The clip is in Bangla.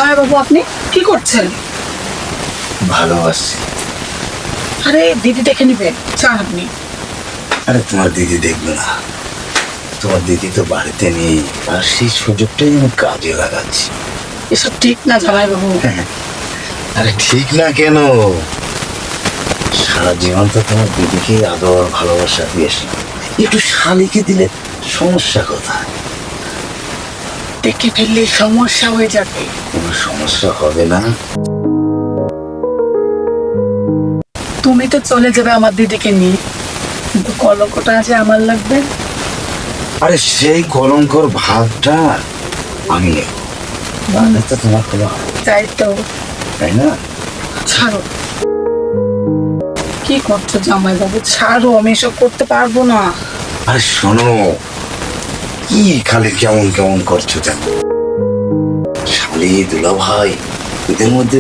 জামাই বাবু, আপনি কি করছেন? ভালোবাসি। আরে দিদি দেখে নিবে, চান আপনি? আরে তোমার দিদি দেখবে না, তোমার দিদি তো বাড়িতে নেই, আর সেই সুযোগটাই আমি কাজে লাগাচ্ছি। এসব ঠিক না জামাই বাবু। আরে ঠিক না কেন, সারা জীবন তো তোমার দিদিকে আদর ভালোবাসা দিয়েছি, একটু শালিকে দিলে সমস্যা কোথায়? দেখে ফেললে সমস্যা হয়ে যাবে। কোনো সমস্যা হবে না। তুমি তো চলে যাবে আমার দিদিকে নিয়ে, কিন্তু কলঙ্কটা আছে আমার লাগবে। আরে সেই কলঙ্কর ভাগটা আমি নেব, মানে তো তোমার কোনো, তাই তো। তাই না? ছাড়ো, কি করছো জামাই বাবু? ছাড়ো, আমি এসব করতে পারবো না। আরে শোনো, কি খালি কেমন কেমন করছো কেন? শালি দুলা ভাই, এদের মধ্যে